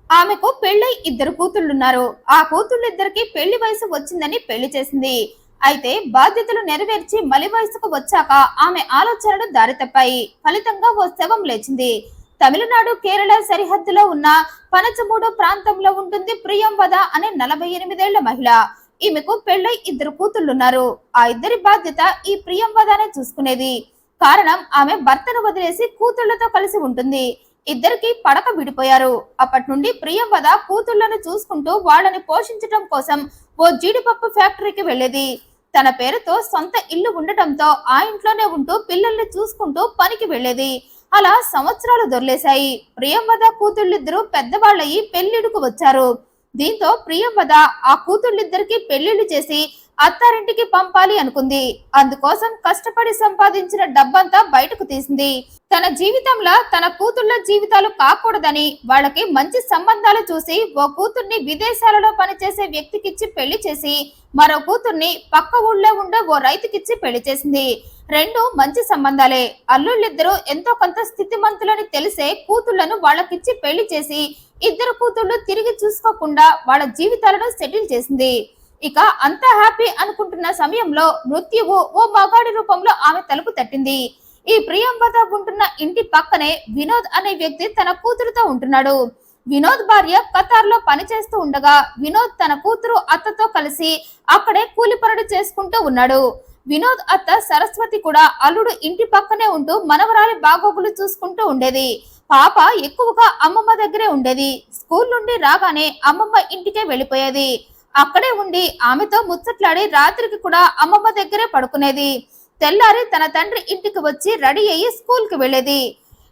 ఆమెకు పెళ్లై ఇద్దరు కూతుళ్లున్నారు. ఆ కూతుళ్ళిద్దరికి పెళ్లి వయసు వచ్చిందని పెళ్లి చేసింది. అయితే బాధ్యతలు నెరవేర్చి మలి వయసుకు వచ్చాక ఆమె ఆలోచనలు దారి తప్పాయి. ఫలితంగా ఓ శవం లేచింది. తమిళనాడు కేరళ సరిహద్దులో ఉన్న పనచమూడు ప్రాంతంలో ఉంటుంది ప్రియంవద అనే 48 మహిళ. ఈమెకు పెళ్లై ఇద్దరు కూతుళ్లున్నారు. ఆ ఇద్దరి బాధ్యత ఈ ప్రియంవదనే చూసుకునేది. కారణం ఆమె భర్తను వదిలేసి కూతుళ్లతో కలిసి ఉంటుంది. ఇద్దరికి పడక విడిపోయారు. అప్పటి నుండి ప్రియంవద కూతుళ్లను చూసుకుంటూ వాళ్ళని పోషించడం కోసం ఓ జీడిపప్పు ఫ్యాక్టరీకి వెళ్లేది. తన పేరుతో సొంత ఇల్లు ఉండటంతో ఆ ఇంట్లోనే ఉంటూ పిల్లల్ని చూసుకుంటూ పనికి వెళ్లేది. అలా సంవత్సరాలు దొర్లేశాయి. ప్రియంవద కూతుళ్ళిద్దరూ పెద్దవాళ్ళయి పెళ్లిడుకు వచ్చారు. దీంతో ప్రియంవద ఆ కూతుళ్ళిద్దరికి పెళ్లిళ్లు చేసి అత్తారింటికి పంపాలి అనుకుంది. అందుకోసం కష్టపడి సంపాదించిన డబ్బంతా బయటకు తీసింది. తన జీవితంలో తన కూతుళ్ళ జీవితాలు కాకూడదని వాళ్ళకి మంచి సంబంధాలు చూసి ఓ కూతుర్ని విదేశాలలో పనిచేసే వ్యక్తికిచ్చి పెళ్లి చేసి మరో కూతుర్ని పక్క ఊళ్ళో ఉండే ఓ రైతుకిచ్చి పెళ్లి చేసింది. రెండు మంచి సంబంధాలే. అల్లుళ్ళిద్దరూ ఎంతో కొంత స్థితిమంతులని తెలిసే కూతుళ్లను వాళ్ళకిచ్చి పెళ్లి చేసి ఇద్దరు కూతుళ్ళు తిరిగి చూసుకోకుండా వాళ్ళ జీవితాలను సెటిల్ చేసింది. ఇక అంత హ్యాపీ అనుకుంటున్న సమయంలో మృత్యువు ఓ మగాడి రూపంలో ఆమె తలుపు తట్టింది. ఈ ప్రియంవద ఉంటున్న ఇంటి పక్కనే వినోద్ అనే వ్యక్తి తన కూతురుతో ఉంటున్నాడు. వినోద్ భార్య ఖతార్ లో పనిచేస్తూ ఉండగా వినోద్ తన కూతురు అత్తతో కలిసి అక్కడే కూలి పనులు చేసుకుంటూ ఉన్నాడు. వినోద్ అత్త సరస్వతి కూడా అల్లుడు ఇంటి పక్కనే ఉంటూ మనవరాలి బాగోగులు చూసుకుంటూ ఉండేది. పాప ఎక్కువగా అమ్మమ్మ దగ్గరే ఉండేది. స్కూల్ నుండి రాగానే అమ్మమ్మ ఇంటికే వెళ్ళిపోయేది. అక్కడే ఉండి ఆమెతో ముచ్చట్లాడి రాత్రికి కూడా అమ్మమ్మ దగ్గరే పడుకునేది. తెల్లారి తన తండ్రి ఇంటికి వచ్చి రెడీ అయ్యి స్కూల్ కి వెళ్లేది.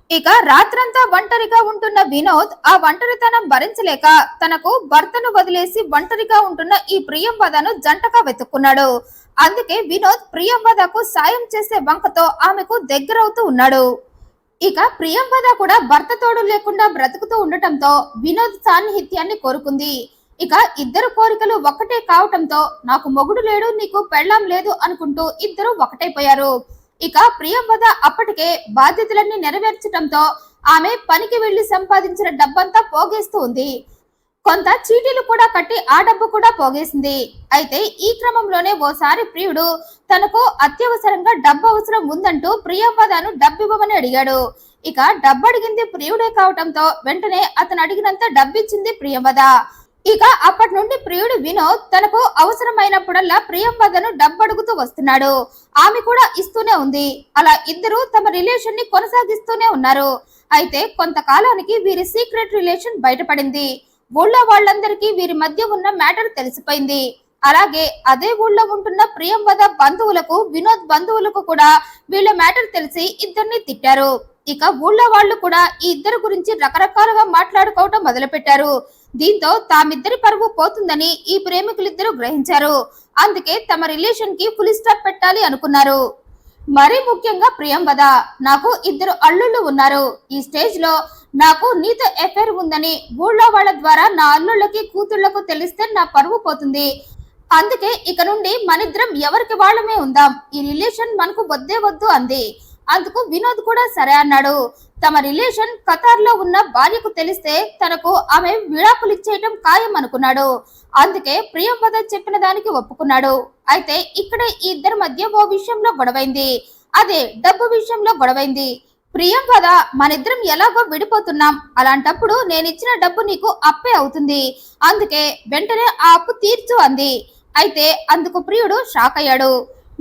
ఇక రాత్రంతా ఒంటరిగా ఉంటున్న వినోద్ ఆ ఒంటరితనం భరించలేక తనకు భర్తను వదిలేసి ఒంటరిగా ఉంటున్న ఈ ప్రియంవదను జంటగా వెతుక్కున్నాడు. అందుకే వినోద్ ప్రియంవదకు సాయం చేసే వంకతో ఆమెకు దగ్గరవుతూ ఉన్నాడు. ఇక ప్రియంవద కూడా భర్త తోడు లేకుండా బ్రతుకుతూ ఉండటంతో వినోద్ సాన్నిహిత్యాన్ని కోరుకుంది. ఇక ఇద్దరు కోరికలు ఒక్కటే కావటంతో నాకు మొగుడు లేడు, నీకు పెళ్ళాం లేదు అనుకుంటూ ఇద్దరు ఒకటైపోయారు. ఇక ప్రియంవద అప్పటికే బాధ్యతలన్నీ నెరవేర్చడంతో ఆమె పనికి వెళ్లి సంపాదించిన డబ్బంతా పోగేస్తూ ఉంది. కొంత చీటీలు కూడా కట్టి ఆ డబ్బు కూడా పోగేసింది. అయితే ఈ క్రమంలోనే ఓసారి ప్రియుడు తనకు అత్యవసరంగా డబ్బు అవసరం ఉందంటూ ప్రియంవదను డబ్బివ్వమని అడిగాడు. ఇక డబ్బు అడిగింది ప్రియుడే కావటంతో వెంటనే అతను అడిగినంత డబ్బిచ్చింది ప్రియంవద. ఇక అప్పటి నుండి ప్రియుడు వినోద్ తనకు అవసరమైనప్పుడల్లా ప్రియంవదను డబ్బు అడుగుతూ వస్తున్నాడు. ఆమె కూడా ఇస్తూనే ఉంది. అలా ఇద్దరు తమ రిలేషన్ ని కొనసాగిస్తూనే ఉన్నారు. అయితే కొంతకాలానికి వీరి సీక్రెట్ రిలేషన్ బయటపడింది. ఊళ్ళో వాళ్ళందరికీ వీరి మధ్య ఉన్న మ్యాటర్ తెలిసిపోయింది. అలాగే అదే ఊళ్ళో ఉంటున్న ప్రియంవద బంధువులకు వినోద్ బంధువులకు కూడా వీళ్ళ మ్యాటర్ తెలిసి ఇద్దరిని తిట్టారు. ఇక ఊళ్ళో వాళ్ళు కూడా ఈ ఇద్దరు గురించి రకరకాలుగా మాట్లాడుకోవటం మొదలు పెట్టారు. దీంతో తామిద్దరి పరువు పోతుందని ఈ ప్రేమికులిద్దరూ గ్రహించారు. అందుకే తమ రిలేషన్ కి ఫుల్ స్టాప్ పెట్టాలి అనుకున్నారు. మరీ ముఖ్యంగా ప్రియంవద, నాకు ఇద్దరు అల్లుళ్ళు ఉన్నారు. ఈ స్టేజ్ లో నాకు నీతో ఎఫైర్ ఉందని ఊళ్ళో వాళ్ళ ద్వారా నా అల్లుళ్ళకి కూతుళ్లకు తెలిస్తే నా పరువు పోతుంది. అందుకే ఇక నుండి మనిద్దరం ఎవరికి వాళ్ళమే ఉందాం, ఈ రిలేషన్ మనకు వద్దే వద్దు అంది. అందుకు వినోద్ కూడా సరే అన్నాడు. తమ రిలేషన్ ఖతార్ లో ఉన్న భార్యకు తెలిస్తే తనకు ఆమె విడాకులు ఇచ్చేయటం ఖాయం అనుకున్నాడు. అందుకే ప్రియంవద చెప్పిన దానికి ఒప్పుకున్నాడు. అయితే ఇక్కడే ఈ ఇద్దరి మధ్య ఓ విషయంలో గొడవైంది. అదే డబ్బు విషయంలో గొడవైంది. ప్రియంవద, మనిద్దరం ఎలాగో విడిపోతున్నాం, అలాంటప్పుడు నేనిచ్చిన డబ్బు నీకు అప్పే అవుతుంది. అందుకే వెంటనే ఆ అప్పు తీర్చు అంది. అయితే అందుకు ప్రియుడు షాక్ అయ్యాడు.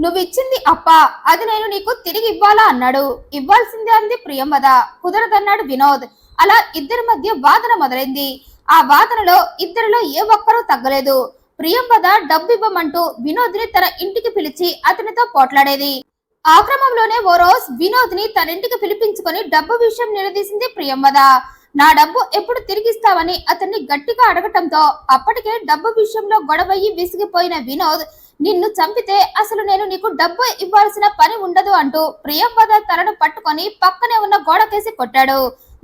నువ్విచ్చింది అప్ప, అది నేను నీకు తిరిగి ఇవ్వాలా అన్నాడు. ఇవ్వాల్సిందే అంది ప్రియంవద. కుదరదన్నాడు వినోద్. అలా ఇద్దరి మధ్య వాదన మొదలైంది. ఆ వాదనలో ఇద్దరిలో ఏ ఒక్కరూ తగ్గలేదు. ప్రియంవద డబ్బు ఇవ్వమంటూ వినోద్ ని తన ఇంటికి పిలిచి అతనితో పోట్లాడేది. ఆ క్రమంలోనే ఓ రోజు వినోద్ ని తన ఇంటికి పిలిపించుకొని డబ్బు విషయం నిలదీసింది ప్రియంవద. నా డబ్బు ఎప్పుడు తిరిగిస్తావని అతన్ని గట్టిగా అడగటంతో అప్పటికే డబ్బు విషయంలో గొడవయ్యి విసిగిపోయిన వినోద్, నిన్ను చంపితే అసలు నేను నీకు డబ్బు ఇవ్వాల్సిన పని ఉండదు అంటూ ప్రియంవద తలను పట్టుకొని పక్కనే ఉన్న గోడకేసి కొట్టాడు.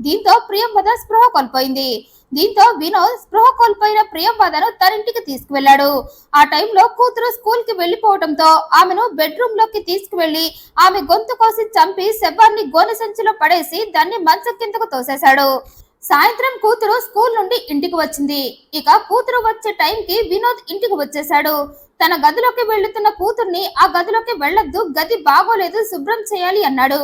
దీంతో ప్రియంవద స్పృహ కోల్పోయింది. దీంతో వినోద్ స్పృహ కోల్పోయిన ప్రియంవదను తనింటికి తీసుకువెళ్లాడు. ఆ టైంలో కూతురు స్కూల్ కి వెళ్లిపోవడంతో ఆమెను బెడ్రూమ్ లోకి తీసుకువెళ్లి ఆమె గొంతు కోసి చంపి శవాన్ని గోనె సంచిలో పడేసి దాన్ని మంచం కిందకు తోసేశాడు. సాయంత్రం కూతురు స్కూల్ నుండి ఇంటికి వచ్చింది. ఇక కూతురు వచ్చే టైంకి వినోద్ ఇంటికి వచ్చేశాడు. తన గదిలోకి వెళ్తున్న కూతుర్ని ఆ గదిలోకి వెళ్లొద్దు, గది బాగోలేదు, శుభ్రం చేయాలి అన్నాడు.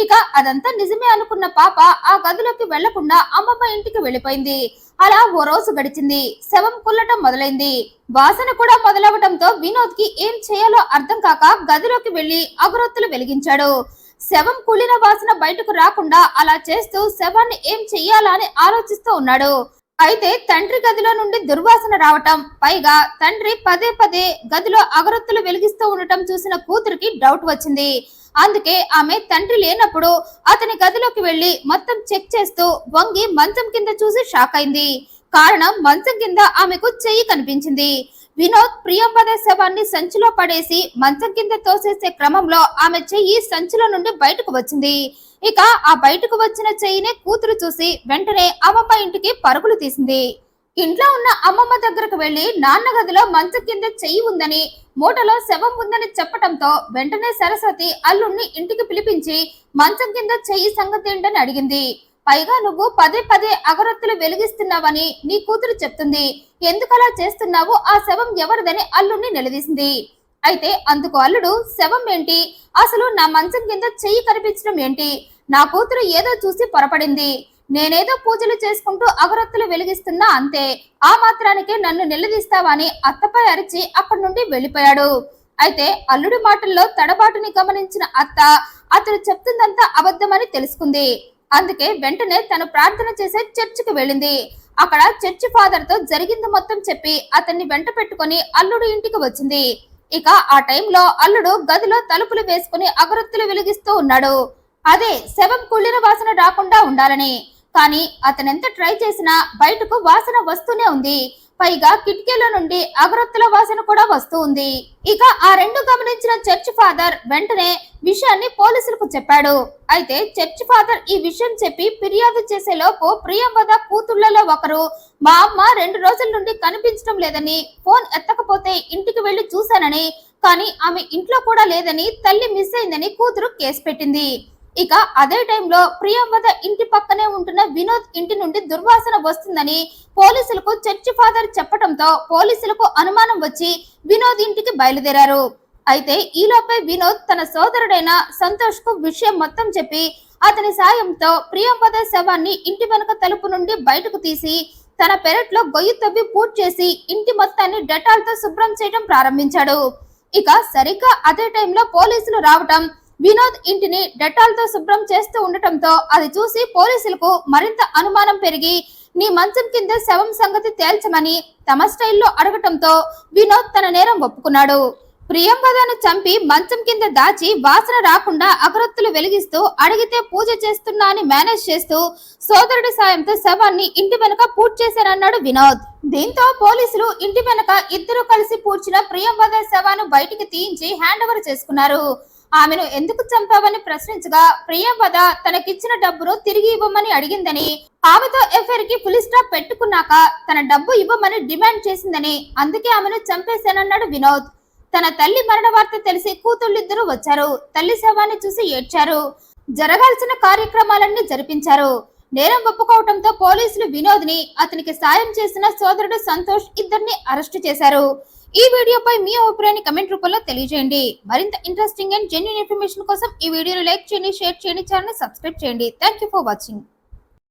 ఇక అదంతా నిజమే అనుకున్న పాప ఆ గదిలోకి వెళ్లకుండా అమ్మమ్మ ఇంటికి వెళ్లిపోయింది. అలా ఓ రోజు గడిచింది. శవం కుల్లటం మొదలైంది. వాసన కూడా మొదలవడంతో వినోద్ కి ఏం చేయాలో అర్థం కాక గదిలోకి వెళ్లి అగరొత్తులు వెలిగించాడు. శవం కుళ్ళిన వాసన బయటకు రాకుండా అలా చేస్తూ శవాన్ని ఏం చెయ్యాలా అని ఆలోచిస్తూ ఉన్నాడు. అయితే తండ్రి గదిలో నుండి దుర్వాసన రావటం, పైగా తండ్రి పదే పదే గదిలో అగరొత్తులు వెలిగిస్తూ ఉండటం చూసిన కూతురికి డౌట్ వచ్చింది. అందుకే ఆమె తండ్రి లేనప్పుడు అతని గదిలోకి వెళ్లి మొత్తం చెక్ చేస్తూ వంగి మంచం కింద చూసి షాక్ అయింది. కారణం, మంచం కింద ఆమెకు చెయ్యి కనిపించింది. వినోద్ ప్రియంవద శవాన్ని సంచిలో పడేసి మంచం కింద తోసేసే క్రమంలో ఆమె చెయ్యి సంచిలో నుండి బయటకు వచ్చింది. ఇక ఆ బయటకు వచ్చిన చెయ్యినే కూతురు చూసి వెంటనే అమ్మమ్మ ఇంటికి పరుగులు తీసింది. ఇంట్లో ఉన్న అమ్మమ్మ దగ్గరకు వెళ్లి నాన్న గదిలో మంచం కింద చెయ్యి ఉందని, మూటలో శవం ఉందని చెప్పటంతో వెంటనే సరస్వతి అల్లుణ్ణి ఇంటికి పిలిపించి మంచం కింద చెయ్యి సంగతి ఏంటని అడిగింది. పైగా నువ్వు పదే పదే అగరొత్తులు వెలిగిస్తున్నావని నీ కూతురు చెప్తుంది, ఎందుకలా చేస్తున్నావు, ఆ శవం ఎవరిదని అల్లుణ్ణి నిలదీసింది. అయితే అందుకు అల్లుడు, శవం ఏంటి, అసలు నా మంచం కింద చెయ్యి కనిపించడం ఏంటి, నా కూతురు ఏదో చూసి పొరపడింది, నేనేదో పూజలు చేసుకుంటూ అగరొత్తులు వెలిగిస్తున్నా అంతే, ఆ మాత్రానికే నన్ను నిలదీస్తావని అత్తపై అరిచి అక్కడి నుండి వెళ్లిపోయాడు. అయితే అల్లుడి మాటల్లో తడబాటుని గమనించిన అత్త అతడు చెప్తుందంతా అబద్ధమని తెలుసుకుంది. అందుకే వెంటనే తను ప్రార్థన చేసే చర్చికి వెళ్ళింది. అక్కడ చర్చి ఫాదర్ తో జరిగింది మొత్తం చెప్పి అతన్ని వెంట పెట్టుకుని అల్లుడు ఇంటికి వచ్చింది. ఇక ఆ టైంలో అల్లుడు గదిలో తలుపులు వేసుకుని అగరొత్తులు వెలిగిస్తూ ఉన్నాడు. అదే శవం కుళ్ళిన వాసన రాకుండా ఉండాలని. కానీ అతనెంత ట్రై చేసినా బయటకు వాసన వస్తూనే ఉంది. పైగా కిటికీల నుండి అగరొత్తుల వాసన కూడా వస్తూ ఉంది. ఇక ఆ రెండు గమనించిన చర్చ్ ఫాదర్ వెంటనే విషయాన్ని పోలీసులకు చెప్పాడు. అయితే చర్చ్ ఫాదర్ ఈ విషయం చెప్పి ఫిర్యాదు చేసే లోపు ప్రియంవద కూతుళ్లలో ఒకరు, మా అమ్మ 2 రోజుల నుండి కనిపించడం లేదని, ఫోన్ ఎత్తకపోతే ఇంటికి వెళ్లి చూశానని, కానీ ఆమె ఇంట్లో కూడా లేదని, తల్లి మిస్ అయిందని కూతురు కేసు పెట్టింది. ఇక అదే టైంలో ప్రియంవద ఇంటి పక్కనే ఉంటున్న వినోద్ ఇంటి నుండి దుర్వాసన వస్తుందని పోలీసులకు చర్చి ఫాదర్ చెప్పడంతో పోలీసులకు అనుమానం వచ్చి వినోద్ ఇంటికి బయలుదేరారు. అయితే ఈలోపే వినోద్ తన సోదరుడైన సంతోష్ కు విషయం మొత్తం చెప్పి అతని సాయంతో ప్రియంవద శవాన్ని ఇంటి వెనుక తలుపు నుండి బయటకు తీసి తన పెరట్లో గొయ్యి తవ్వి పూర్తి చేసి ఇంటి మొత్తాన్ని డెటాల్ తో శుభ్రం చేయడం ప్రారంభించాడు. ఇక సరిగ్గా అదే టైంలో పోలీసులు రావటం, వినోద్ ఇంటిని డెటాల్ తో శుభ్రం చేస్తూ ఉండటంతో అది చూసి పోలీసులకు మరింత అనుమానం పెరిగి నీ మంచం కింద శవం సంగతి తేల్చమని తమ స్టైల్లో అడగటంతో వినోద్ తన నేరం ఒప్పుకున్నాడు. ప్రియంవదను చంపి మంచం కింద దాచి వాసన రాకుండా అగరొత్తులు వెలిగిస్తూ అడిగితే పూజ చేస్తున్నా అని మేనేజ్ చేస్తూ సోదరుడి సాయంతో శవాన్ని ఇంటి వెనక పూడ్చి చేశానన్నాడు వినోద్. దీంతో పోలీసులు ఇంటి వెనక ఇద్దరు కలిసి పూడ్చిన ప్రియంవద శవాన్ని బయటికి తీయించి హ్యాండ్ ఓవర్ చేసుకున్నారు. ఆమెను ఎందుకు చంపావని ప్రశ్నించగా ప్రియంవద తనకిచ్చిన డబ్బును తిరిగి ఇవ్వమని అడిగిందని, ఆమెతో ఎఫ్ఐఆర్ కి ఫుల్ స్టాప్ పెట్టుకున్నాక తన డబ్బు ఇవ్వమని డిమాండ్ చేసిందని, అందుకే ఆమెను చంపేశానన్నాడు వినోద్. తన తల్లి మరణ వార్త తెలిసి కూతుళ్ళిద్దరూ వచ్చారు. తల్లి శవాన్ని చూసి ఏడ్చారు. జరగాల్సిన కార్యక్రమాలన్నీ జరిపించారు. నేరం ఒప్పుకోవడంతో పోలీసులు వినోద్ ని, అతనికి సాయం చేసిన సోదరుడు సంతోష్ ఇద్దరిని అరెస్టు చేశారు. ఈ వీడియోపై మీ అభిప్రాయాన్ని కమెంట్ రూపంలో తెలియజేయండి. మరింత ఇంట్రెస్టింగ్ అండ్ జెన్యూన్ ఇన్ఫర్మేషన్ కోసం ఈ వీడియోను లైక్ చేయండి, షేర్ చేయండి, ఛానల్ సబ్స్క్రైబ్ చేయండి. Thank you for watching.